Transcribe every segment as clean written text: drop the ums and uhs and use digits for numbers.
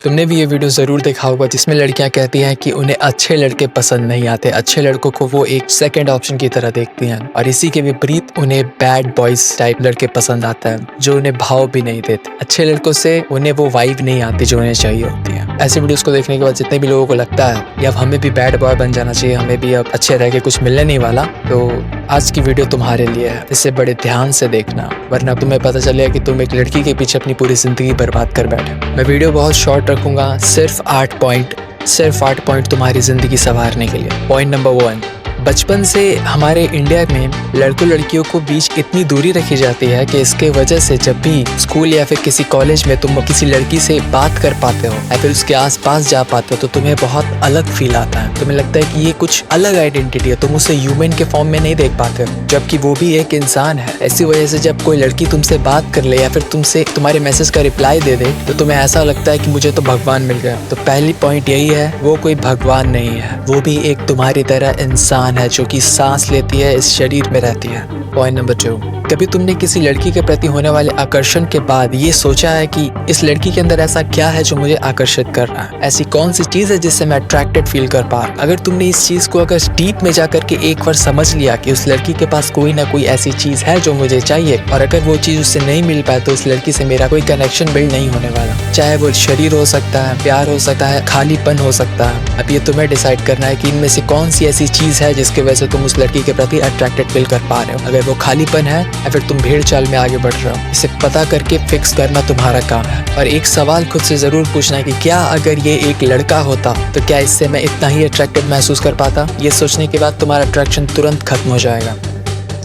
तुमने भी ये वीडियो ज़रूर देखा होगा जिसमें लड़कियां कहती हैं कि उन्हें अच्छे लड़के पसंद नहीं आते, अच्छे लड़कों को वो एक सेकंड ऑप्शन की तरह देखती हैं और इसी के विपरीत उन्हें बैड बॉयज टाइप लड़के पसंद आता है जो उन्हें भाव भी नहीं देते। अच्छे लड़कों से उन्हें वो वाइब नहीं आती जो उन्हें चाहिए होती है। ऐसे वीडियोस को देखने के बाद जितने भी लोगों को लगता है कि अब हमें भी बैड बॉय बन जाना चाहिए, हमें भी अब अच्छे रह के कुछ मिलने नहीं वाला, तो आज की वीडियो तुम्हारे लिए है। इसे बड़े ध्यान से देखना वरना तुम्हें पता चलेगा कि तुम एक लड़की के पीछे अपनी पूरी जिंदगी बर्बाद कर बैठे। मैं वीडियो बहुत शॉर्ट रखूंगा, सिर्फ 8 पॉइंट तुम्हारी जिंदगी संवारने के लिए। पॉइंट नंबर 1, बचपन से हमारे इंडिया में लड़कों लड़कियों को बीच इतनी दूरी रखी जाती है कि इसके वजह से जब भी स्कूल या फिर किसी कॉलेज में तुम किसी लड़की से बात कर पाते हो या फिर उसके आसपास जा पाते हो तो तुम्हें बहुत अलग फील आता है। तुम्हें लगता है कि ये कुछ अलग आइडेंटिटी है, तुम उसे ह्यूमन के फॉर्म में नहीं देख पाते हो जबकि वो भी एक इंसान है। ऐसी वजह से जब कोई लड़की तुमसे बात कर ले या फिर तुमसे तुम्हारे मैसेज का रिप्लाई दे दे तो तुम्हें ऐसा लगता है कि मुझे तो भगवान मिल गया। तो पहली पॉइंट यही है, वो कोई भगवान नहीं है, वो भी एक तुम्हारी तरह इंसान है जो कि सांस लेती है, इस शरीर में रहती है। पॉइंट नंबर 2, कभी तुमने किसी लड़की के प्रति होने वाले आकर्षण के बाद ये सोचा है कि इस लड़की के अंदर ऐसा क्या है जो मुझे आकर्षित कर रहा है, ऐसी कौन सी चीज है जिससे मैं अट्रैक्टेड फील कर पा रहा हूं? अगर तुमने इस चीज को अगर डीप में जाकर के एक बार समझ लिया कि उस लड़की के पास कोई ना कोई ऐसी चीज है जो मुझे चाहिए और अगर वो चीज उससे नहीं मिल पाए तो उस लड़की से मेरा कोई कनेक्शन बिल्ड नहीं होने वाला। चाहे वो शरीर हो सकता है, प्यार हो सकता है, खालीपन हो सकता है। अब ये तुम्हें डिसाइड करना है कि इनमें से कौन सी ऐसी चीज है जिसकी वजह से तुम उस लड़की के प्रति अट्रैक्टेड फील कर पा रहे हो। अगर वो खालीपन है या फिर तुम भेड़ चाल में आगे बढ़ रहे हो, इसे पता करके फिक्स करना तुम्हारा काम है। और एक सवाल खुद से जरूर पूछना है कि क्या अगर ये एक लड़का होता तो क्या इससे मैं इतना ही अट्रैक्टेड महसूस कर पाता? ये सोचने के बाद तुम्हारा अट्रैक्शन तुरंत खत्म हो जाएगा।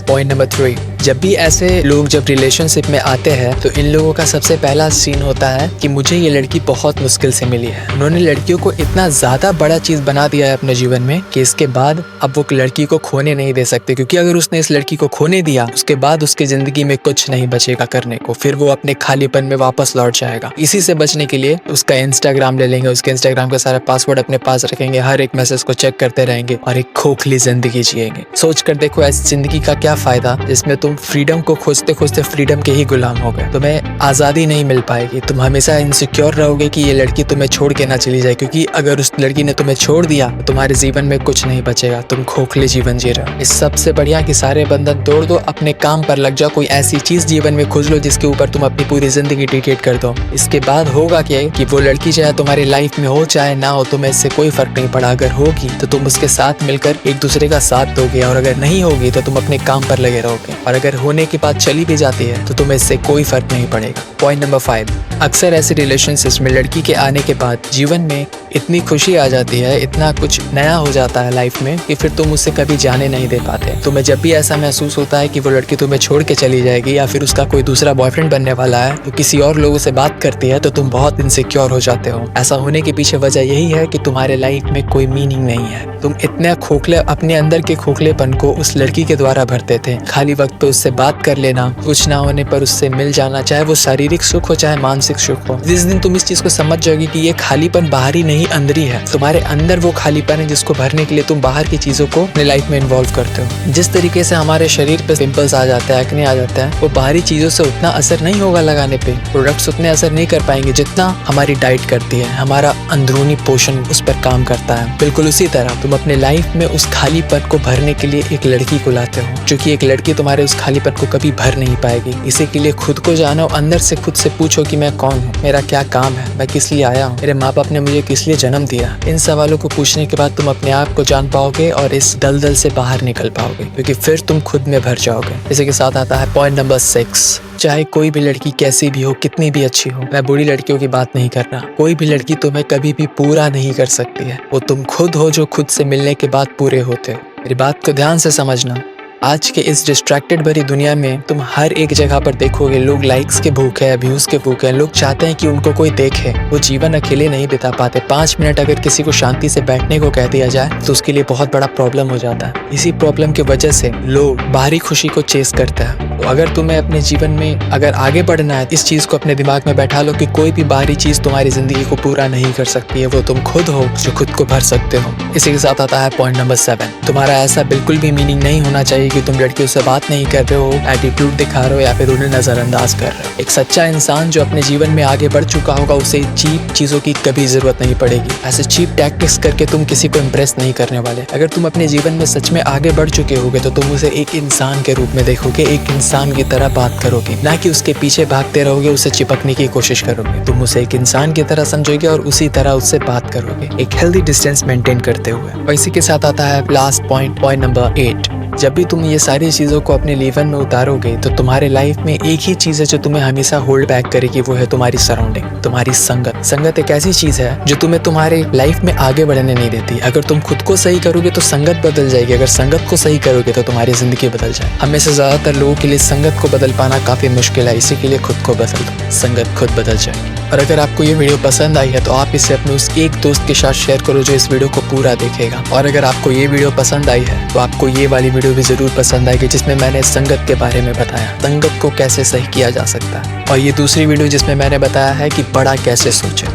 पॉइंट नंबर 3, जब भी ऐसे लोग जब रिलेशनशिप में आते हैं तो इन लोगों का सबसे पहला सीन होता है कि मुझे ये लड़की बहुत मुश्किल से मिली है। उन्होंने लड़कियों को इतना ज्यादा बड़ा चीज बना दिया है अपने जीवन में कि इसके बाद अब वो लड़की को खोने नहीं दे सकते, क्योंकि अगर उसने इस लड़की को खोने दिया उसके बाद उसकी जिंदगी में कुछ नहीं बचेगा करने को, फिर वो अपने खालीपन में वापस लौट जाएगा। इसी से बचने के लिए उसका इंस्टाग्राम ले लेंगे, उसके इंस्टाग्राम का सारा पासवर्ड अपने पास रखेंगे, हर एक मैसेज को चेक करते रहेंगे और एक खोखली जिंदगी जिएंगे। सोच कर देखो ऐसी जिंदगी का क्या फायदा जिसमें तुम फ्रीडम को खोजते खोजते फ्रीडम के ही गुलाम हो गए। तुम्हें आजादी नहीं मिल पाएगी, तुम हमेशा इनसिक्योर रहोगे कि ये लड़की तुम्हें छोड़ के ना चली जाए, क्योंकि अगर उस लड़की ने तुम्हें छोड़ दिया तो तुम्हारे जीवन में कुछ नहीं बचेगा, तुम खोखले जीवन जी रहे हो। इस सबसे बढ़िया कि सारे बंधन तोड़ दो, अपने काम पर लग जाओ, कोई ऐसी चीज जीवन में खोज लो जिसके ऊपर तुम अपनी पूरी जिंदगी डेडिकेट कर दो। इसके बाद होगा क्या कि वो लड़की चाहे तुम्हारी लाइफ में हो चाहे ना हो, तुम्हें इससे कोई फर्क नहीं पड़ा। अगर होगी तो तुम उसके साथ मिलकर एक दूसरे का साथ दोगे और अगर नहीं होगी तो तुम अपने काम पर लगे रहोगे और अगर होने के बाद चली भी जाती है तो तुम्हें इससे कोई फर्क नहीं पड़ेगा। पॉइंट नंबर 5, अक्सर ऐसे रिलेशनशिप्स में लड़की के आने के बाद जीवन में इतनी खुशी आ जाती है, इतना कुछ नया हो जाता है लाइफ में कि फिर तुम उसे कभी जाने नहीं दे पाते। तुम्हें जब भी ऐसा महसूस होता है कि वो लड़की तुम्हें छोड़ के चली जाएगी या फिर उसका कोई दूसरा बॉयफ्रेंड बनने वाला है, तो किसी और लोगों से बात करती है तो तुम बहुत इनसिक्योर हो जाते हो। ऐसा होने के पीछे वजह यही है कि तुम्हारे लाइफ में कोई मीनिंग नहीं है। तुम इतने खोखले अपने अंदर के खोखलेपन को उस लड़की के द्वारा भरते थे। खाली वक्त पे उससे बात कर लेना, कुछ ना होने पर उससे मिल जाना, चाहे वो शारीरिक सुख हो चाहे मानसिक सुख हो। जिस दिन तुम इस चीज को समझ जाओगी कि ये खालीपन बाहरी नहीं अंदरी है, तुम्हारे अंदर वो खालीपन है जिसको भरने के लिए तुम बाहर की चीजों को अपने लाइफ में इन्वॉल्व करते हो। जिस तरीके से हमारे शरीर पे पिंपल्स आ जाता है, एक्ने आ जाता है, वो बाहरी चीजों से उतना असर नहीं होगा लगाने पे, प्रोडक्ट्स उतने असर नहीं कर पाएंगे जितना हमारी डाइट करती है, हमारा अंदरूनी पोषण उस पर काम करता है। बिल्कुल उसी तरह तुम अपने लाइफ में उस खालीपन को भरने के लिए एक लड़की को लाते हो, क्योंकि एक लड़की तुम्हारे उस खालीपन को कभी भर नहीं पाएगी। इसी के लिए खुद को जानो, अंदर से खुद से पूछो कि मैं कौन हूँ, मेरा क्या काम है, मैं किस लिए आया हूँ, मेरे माँ बाप ने मुझे किस लिए जन्म दिया। इन सवालों को पूछने के बाद तुम अपने आप को जान पाओगे और इस दलदल से बाहर निकल पाओगे, क्योंकि फिर तुम खुद में भर जाओगे। इसी के साथ आता है पॉइंट नंबर 6, चाहे कोई भी लड़की कैसी भी हो, कितनी भी अच्छी हो, मैं बुरी लड़कियों की बात नहीं कर रहा, कोई भी लड़की तुम्हें कभी भी पूरा नहीं कर सकती है। वो तुम खुद हो जो खुद से मिलने के बाद पूरे होते हो। मेरी बात को ध्यान से समझना। आज के इस डिस्ट्रैक्टेड भरी दुनिया में तुम हर एक जगह पर देखोगे लोग लाइक्स के भूखे हैं, व्यूज के भूखे हैं। लोग चाहते हैं कि उनको कोई देखे, वो जीवन अकेले नहीं बिता पाते। 5 मिनट अगर किसी को शांति से बैठने को कह दिया जाए तो उसके लिए बहुत बड़ा प्रॉब्लम हो जाता है। इसी प्रॉब्लम की वजह से लोग बाहरी खुशी को चेस करते हैं। तो अगर तुम्हें अपने जीवन में अगर आगे बढ़ना है, इस चीज को अपने दिमाग में बैठा लो कि कोई भी बाहरी चीज तुम्हारी जिंदगी को पूरा नहीं कर सकती है, वो तुम खुद हो जो खुद को भर सकते हो। इसी के साथ आता है पॉइंट नंबर 7, तुम्हारा ऐसा बिल्कुल भी मीनिंग नहीं होना चाहिए क्योंकि तुम लड़कियों से बात नहीं कर रहे हो, एटीट्यूड दिखा रहे हो या फिर उन्हें नजरअंदाज कर रहे हो। एक सच्चा इंसान जो अपने जीवन में आगे बढ़ चुका होगा उसे चीप चीजों की कभी जरूरत नहीं पड़ेगी। ऐसे चीप टैक्टिक्स करके तुम किसी को इम्प्रेस नहीं करने वाले। अगर तुम अपने जीवन में सच में आगे बढ़ चुके होगे तो तुम उसे एक इंसान के रूप में देखोगे, एक इंसान की तरह बात करोगे, ना कि उसके पीछे भागते रहोगे, उसे चिपकने की कोशिश करोगे। तुम उसे एक इंसान की तरह समझोगे और उसी तरह उससे बात करोगे, एक हेल्दी डिस्टेंस मेंटेन करते हुए। और इसी के साथ आता है लास्ट पॉइंट नंबर 8। जब भी तुम ये सारी चीज़ों को अपने जीवन में उतारोगे तो तुम्हारे लाइफ में एक ही चीज़ है जो तुम्हें हमेशा होल्ड बैक करेगी, वो है तुम्हारी सराउंडिंग, तुम्हारी संगत। संगत एक ऐसी चीज़ है जो तुम्हें तुम्हारे लाइफ में आगे बढ़ने नहीं देती। अगर तुम खुद को सही करोगे तो संगत बदल जाएगी, अगर संगत को सही करोगे तो तुम्हारी जिंदगी बदल जाए। हमें से ज़्यादातर लोगों के लिए संगत को बदल पाना काफ़ी मुश्किल है, इसी के लिए खुद को बदल दो, संगत खुद बदल जाए। और अगर आपको ये वीडियो पसंद आई है तो आप इसे अपने उस एक दोस्त के साथ शेयर करो जो इस वीडियो को पूरा देखेगा। और अगर आपको ये वीडियो पसंद आई है तो आपको ये वाली वीडियो भी जरूर पसंद आएगी जिसमें मैंने संगत के बारे में बताया, संगत को कैसे सही किया जा सकता है। और ये दूसरी वीडियो जिसमें मैंने बताया है कि बड़ा कैसे सोचें।